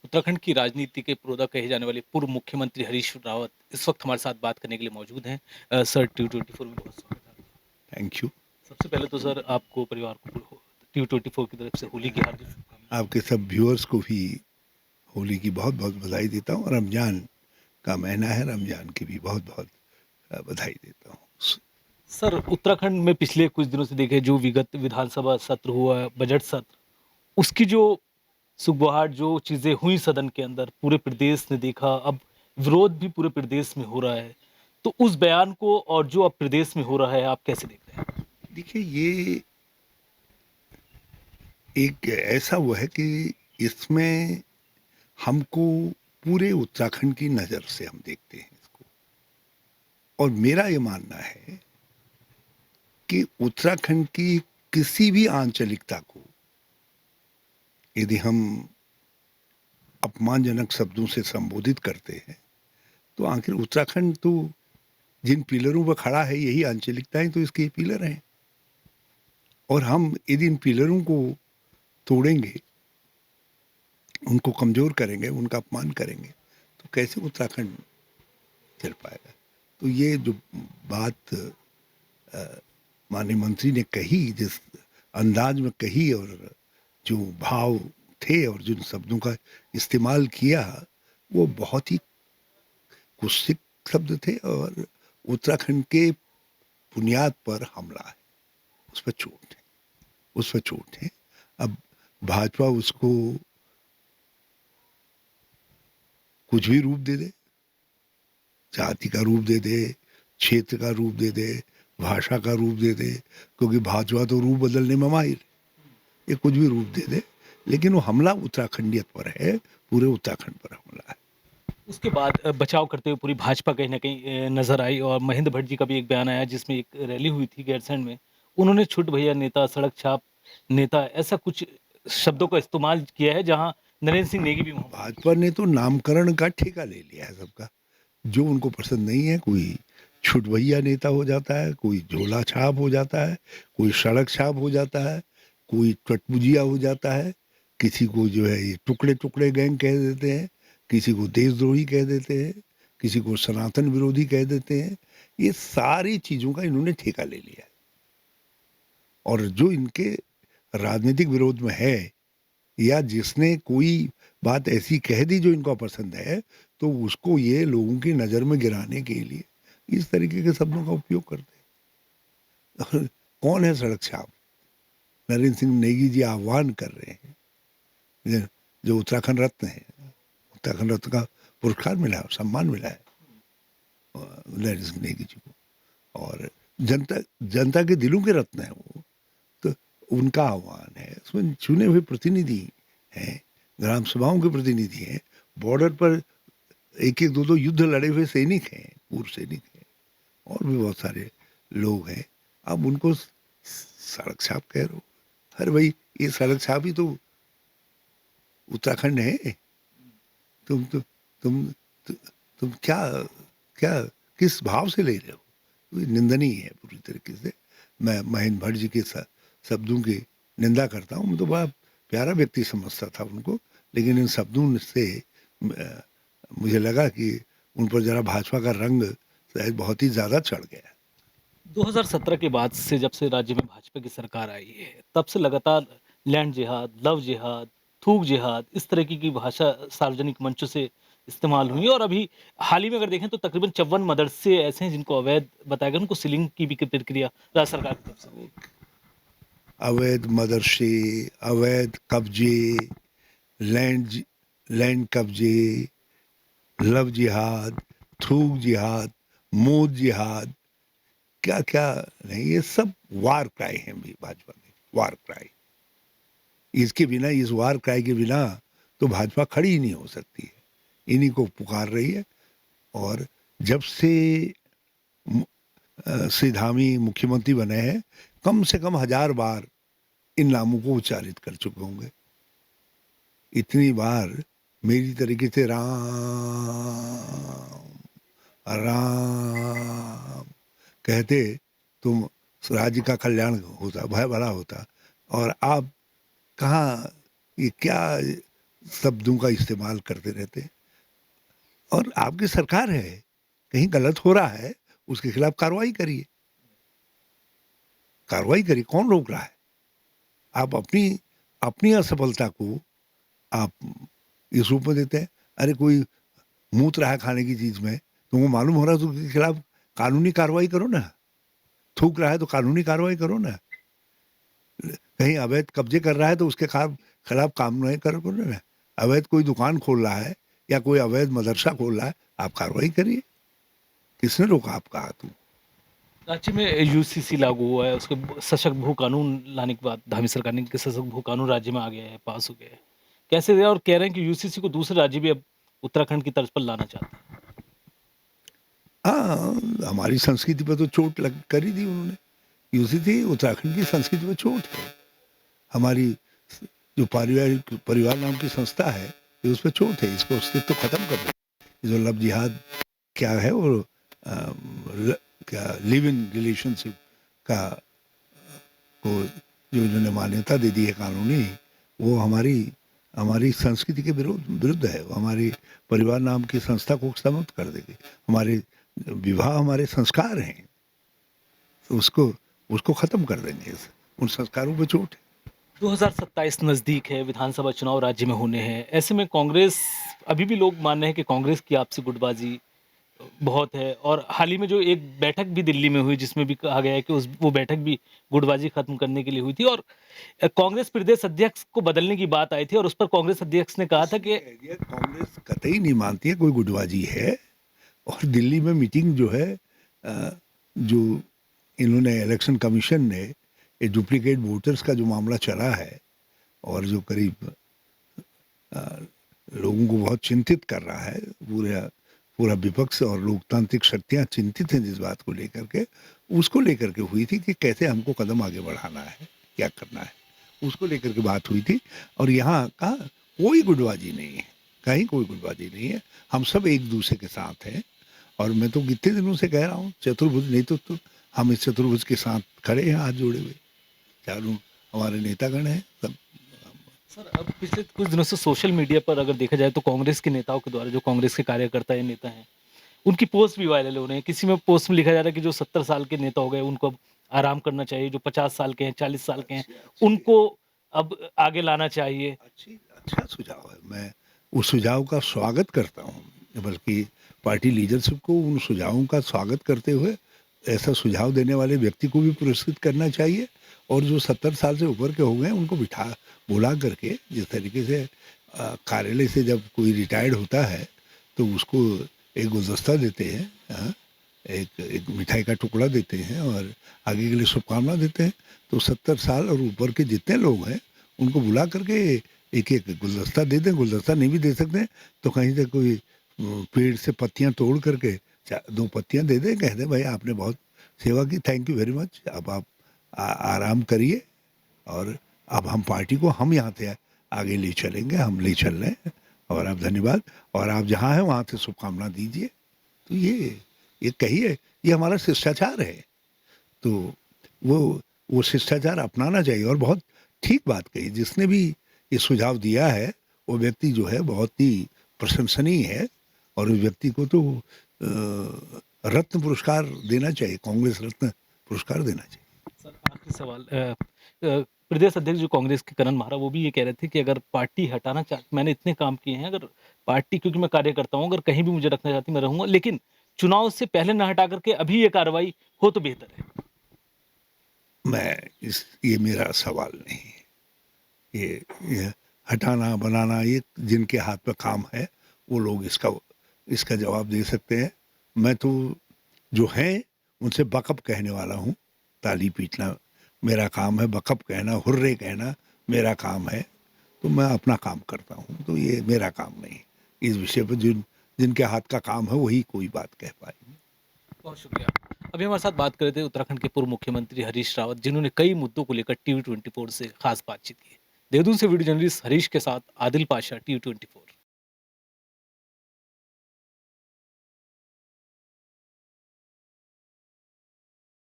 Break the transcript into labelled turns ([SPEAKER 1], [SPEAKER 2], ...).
[SPEAKER 1] उत्तराखंड की राजनीति के पुरोधा कहे जाने वाले पूर्व मुख्यमंत्री हरीश रावत इस वक्त हमारे साथ बात करने के लिए मौजूद हैं। सर T24 में बहुत स्वागत है आपका।
[SPEAKER 2] Thank you.
[SPEAKER 1] सबसे पहले तो सर आपको परिवार को T24 की तरफ से होली की हार्दिक शुभकामनाएं।
[SPEAKER 2] आपके सब व्यूअर्स को भी होली की बहुत बहुत बधाई देता हूँ और रमज़ान का महीना है, रमज़ान की भी बहुत बहुत बधाई देता हूँ।
[SPEAKER 1] सर उत्तराखंड में पिछले कुछ दिनों से देखे जो विगत विधानसभा सत्र हुआ, बजट सत्र, उसकी जो सुगबुगाहट जो चीज़ें हुई सदन के अंदर पूरे प्रदेश ने देखा, अब विरोध भी पूरे प्रदेश में हो रहा है। तो उस बयान को और जो अब प्रदेश में हो रहा है आप कैसे देख रहे हैं?
[SPEAKER 2] देखिए, ये एक ऐसा वो है कि इसमें हमको पूरे उत्तराखंड की नज़र से हम देखते हैं इसको। और मेरा ये मानना है कि उत्तराखंड की किसी भी आंचलिकता को यदि हम अपमानजनक शब्दों से संबोधित करते हैं, तो आखिर उत्तराखंड तो जिन पिलरों पर खड़ा है, यही आंचलिकताएं तो इसके पिलर हैं। और हम यदि इन पिलरों को तोड़ेंगे, उनको कमज़ोर करेंगे, उनका अपमान करेंगे, तो कैसे उत्तराखंड चल पाएगा। तो ये जो बात माननीय मंत्री ने कही, जिस अंदाज में कही और जो भाव थे और जिन शब्दों का इस्तेमाल किया, वो बहुत ही कुत्सित शब्द थे और उत्तराखंड के बुनियाद पर हमला है, उस पर चोट है, उस पर चोट है। अब भाजपा उसको कुछ भी रूप दे दे, जाति का रूप दे दे, क्षेत्र का रूप दे दे, भाषा का रूप दे दे, क्योंकि भाजपा तो रूप बदलने में माहिर है। ये कुछ भी रूप दे दे, लेकिन वो हमला उत्तराखंडियत पर है, पूरे उत्तराखंड पर हमला है।
[SPEAKER 1] उसके बाद बचाव करते हुए पूरी भाजपा कहीं न कहीं नज़र आई और महेंद्र भट्ट जी का भी एक बयान आया जिसमें एक रैली हुई थी गैरसैंण में। उन्होंने छुट भैया नेता, सड़क छाप नेता ऐसा कुछ शब्दों का इस्तेमाल किया है जहाँ नरेंद्र सिंह नेगी भी वहाँ मौजूद थे।
[SPEAKER 2] भाजपा ने तो नामकरण का ठेका ले लिया है सबका। जो उनको पसंद नहीं है, कोई छुटभैया नेता हो जाता है, कोई झोला छाप हो जाता है, कोई सड़क छाप हो जाता है, कोई चटपुजिया हो जाता है, किसी को जो है ये टुकड़े-टुकड़े गैंग कह देते हैं, किसी को देशद्रोही कह देते हैं, किसी को सनातन विरोधी कह देते हैं। ये सारी चीज़ों का इन्होंने ठेका ले लिया है। और जो इनके राजनीतिक विरोध में है, या जिसने कोई बात ऐसी कह दी जो इनको पसंद है, तो उसको ये लोगों की नज़र में गिराने के लिए इस तरीके के शब्दों का उपयोग करते हैं। कौन है सड़क छाप? नरेंद्र सिंह नेगी जी आह्वान कर रहे हैं, जो जो उत्तराखंड रत्न है, उत्तराखंड रत्न का पुरस्कार मिला है, सम्मान मिला है नरेंद्र सिंह नेगी जी को। और जनता जनता के दिलों के रत्न है वो। तो उनका आह्वान है, उसमें चुने हुए प्रतिनिधि हैं, ग्राम सभाओं के प्रतिनिधि हैं, बॉर्डर पर एक-एक, दो-दो युद्ध लड़े हुए सैनिक हैं, पूर्व सैनिक हैं, और भी बहुत सारे लोग हैं। अब उनको सड़क छाप कह रहे हो। अरे भाई, ये सड़क छाप ही तो उत्तराखंड है। तुम तो तुम तु, तुम क्या क्या किस भाव से ले रहे हो? ये निंदनीय है पूरी तरीके से। मैं महेंद्र भट्ट जी के शब्दों की निंदा करता हूँ। मैं तो बड़ा प्यारा व्यक्ति समझता था उनको, लेकिन इन शब्दों से मुझे लगा कि उन पर ज़रा भाजपा का रंग शायद बहुत ही ज़्यादा चढ़ गया।
[SPEAKER 1] 2017 के बाद से जब से राज्य में भाजपा की सरकार आई है, तब से लगातार लैंड जिहाद, लव जिहाद, थूक जिहाद इस तरह की भाषा सार्वजनिक मंचों से इस्तेमाल हुई है और अभी हाल ही में अगर देखें तो तकरीबन 54 मदरसे ऐसे हैं जिनको अवैध बताया गया, उनको सीलिंग की भी प्रक्रिया राज्य सरकार की तरफ से हुई है।
[SPEAKER 2] अवैध मदरसे, अवैध कब्जे, लैंड लैंड कब्जे, लव जिहाद, थूक जिहाद, मोद जिहाद, क्या-क्या नहीं, ये सब वार क्राई हैं भी भाजपा के, वार क्राई। इसके बिना, इस वार क्राई के बिना तो भाजपा खड़ी ही नहीं हो सकती है। इन्हीं को पुकार रही है। और जब श्री धामी मुख्यमंत्री बने हैं, कम से कम 1000 बार इन नामों को उच्चारित कर चुके होंगे। इतनी बार मेरी तरीके से राम, राम कहते तुम राज्य का कल्याण होता, भला होता। और आप कहाँ, ये क्या शब्दों का इस्तेमाल करते रहते हैं। और आपकी सरकार है, कहीं गलत हो रहा है, उसके खिलाफ कार्रवाई करिए, कार्रवाई करिए, कौन रोक रहा है? आप अपनी अपनी असफलता को आप इस रूप में देते हैं, अरे कोई मूत रहा है खाने की चीज़ में, तुमको मालूम हो रहा है तो उसके खिलाफ कानूनी कार्रवाई करो ना, थूक रहा है तो कानूनी कार्रवाई करो ना, कहीं अवैध कब्जे कर रहा है तो उसके खिलाफ कार्रवाई करो ना, अवैध कोई दुकान खोल रहा है या कोई अवैध मदरसा खोल रहा है, आप कार्रवाई करिए, किसने रोका आपका हाथ?
[SPEAKER 1] राज्य में यूसीसी लागू हुआ है, उसके सशक्त भू कानून लाने के बाद धामी सरकार ने कि सशक्त भू कानून राज्य में आ गया है, पास हो गया है। कैसे दिया और कह रहे हैं कि यूसीसी को दूसरे राज्य भी अब उत्तराखंड की तर्ज पर लाना चाहते हैं।
[SPEAKER 2] हाँ, हमारी संस्कृति पे तो चोट लग कर ही दी उन्होंने, यूसीसी उत्तराखंड की संस्कृति पे चोट है। हमारी जो पारिवारिक परिवार नाम की संस्था है, ये उस पे चोट है, इसको अस्तित्व खत्म कर दो। जो लव जिहाद क्या है वो क्या लिव इन रिलेशनशिप का को जो इन्होंने मान्यता दे दी है कानूनी, वो हमारी हमारी संस्कृति के विरुद्ध है, वो हमारी परिवार नाम की संस्था को समाप्त कर देगी। हमारे विवाह हमारे संस्कार हैं, तो उसको उसको खत्म कर देंगे, उन संस्कारों पे चोट है।
[SPEAKER 1] 2027 नजदीक है, विधानसभा चुनाव राज्य में होने हैं। ऐसे में कांग्रेस, अभी भी लोग मान रहे हैं कि कांग्रेस की आपसी गुटबाजी बहुत है और हाल ही में जो एक बैठक भी दिल्ली में हुई जिसमें भी कहा गया है कि उस वो बैठक भी गुटबाजी खत्म करने के लिए हुई थी और कांग्रेस प्रदेश अध्यक्ष को बदलने की बात आई थी और उस पर कांग्रेस अध्यक्ष ने कहा था
[SPEAKER 2] इसलिए
[SPEAKER 1] कि
[SPEAKER 2] ये कांग्रेस कतई नहीं मानती है कोई गुटबाजी है। और दिल्ली में मीटिंग जो है जो इन्होंने इलेक्शन कमीशन ने ये डुप्लीकेट वोटर्स का जो मामला चला है और जो करीब लोगों को बहुत चिंतित कर रहा है, पूरा पूरा विपक्ष और लोकतांत्रिक शक्तियां चिंतित हैं जिस बात को लेकर के, उसको लेकर के हुई थी कि कैसे हमको कदम आगे बढ़ाना है, क्या करना है, उसको लेकर के बात हुई थी। और यहाँ का कोई गुटबाजी नहीं है, कहीं कोई गुटबाजी नहीं है, हम सब एक दूसरे के साथ हैं। और मैं तो कितने दिनों से कह रहा हूँ चतुर्भुज नेतृत्व तो हम इस चतुर्भुज के साथ खड़े हैं, हाथ जोड़े हुए, चारों हमारे नेतागण हैं सब।
[SPEAKER 1] सर अब पिछले कुछ दिनों से सोशल मीडिया पर अगर देखा जाए तो कांग्रेस के नेताओं के द्वारा जो कांग्रेस के कार्यकर्ता या नेता हैं उनकी पोस्ट भी वायरल हो रहे हैं। किसी में पोस्ट में लिखा जा रहा है कि जो 70 साल के नेता हो गए उनको अब आराम करना चाहिए, जो 50 साल के हैं, 40 साल के हैं,
[SPEAKER 2] अच्छी अच्छी
[SPEAKER 1] उनको अब आगे लाना चाहिए।
[SPEAKER 2] अच्छा सुझाव है, मैं उस सुझाव का स्वागत करता हूँ, बल्कि पार्टी लीडरशिप को उन सुझावों का स्वागत करते हुए ऐसा सुझाव देने वाले व्यक्ति को भी पुरस्कृत करना चाहिए। और जो 70 साल से ऊपर के हो गए हैं उनको बुला करके जिस तरीके से कार्यालय से जब कोई रिटायर्ड होता है तो उसको एक गुलदस्ता देते हैं, एक मिठाई का टुकड़ा देते हैं और आगे के लिए शुभकामना देते हैं। तो 70 साल और ऊपर के जितने लोग हैं उनको बुला करके एक एक गुलदस्ता दे दें। गुलदस्ता नहीं भी दे सकते हैं तो कहीं से कोई पेड़ से पत्तियां तोड़ करके दो पत्तियां दे दें, कह दें भाई आपने बहुत सेवा की, थैंक यू वेरी मच, अब आप आराम करिए और अब हम पार्टी को हम यहाँ से आगे ले चलेंगे, हम ले चल रहे हैं और आप धन्यवाद, और आप जहाँ हैं वहाँ से शुभकामना दीजिए। तो ये कहिए, ये हमारा शिष्टाचार है। तो वो शिष्टाचार अपनाना चाहिए। और बहुत ठीक बात कही, जिसने भी ये सुझाव दिया है वो व्यक्ति जो है बहुत ही प्रशंसनीय है और उस व्यक्ति को तो रत्न पुरस्कार देना चाहिए, कांग्रेस रत्न पुरस्कार देना चाहिए।
[SPEAKER 1] सर आखिरी सवाल, प्रदेश अध्यक्ष जो कांग्रेस के करण महारा वो भी ये कह रहे थे कि अगर पार्टी हटाना चाह, मैंने इतने काम किए हैं, अगर पार्टी, क्योंकि मैं कार्यकर्ता हूँ, अगर कहीं भी मुझे रखना चाहती मैं रहूंगा, लेकिन चुनाव से पहले ना हटा करके अभी ये कार्रवाई हो तो बेहतर है।
[SPEAKER 2] ये मेरा सवाल नहीं है। ये हटाना बनाना ये जिनके हाथ में काम है वो लोग इसका जवाब दे सकते हैं। मैं तो जो है उनसे बकअप कहने वाला हूँ, ताली पीटना मेरा काम है, बकअप कहना, हुर्रे कहना मेरा काम है, तो मैं अपना काम करता हूँ, तो ये मेरा काम नहीं। इस विषय पर जिनके हाथ का काम है वही कोई बात कह पाएंगे।
[SPEAKER 1] बहुत शुक्रिया। अभी हमारे साथ बात कर रहे थे उत्तराखंड के पूर्व मुख्यमंत्री हरीश रावत, जिन्होंने कई मुद्दों को लेकर टीवी 24 से खास बातचीत की। देहरादून से वीडियो जर्नलिस्ट हरीश के साथ आदिल पाशा, टीवी 24।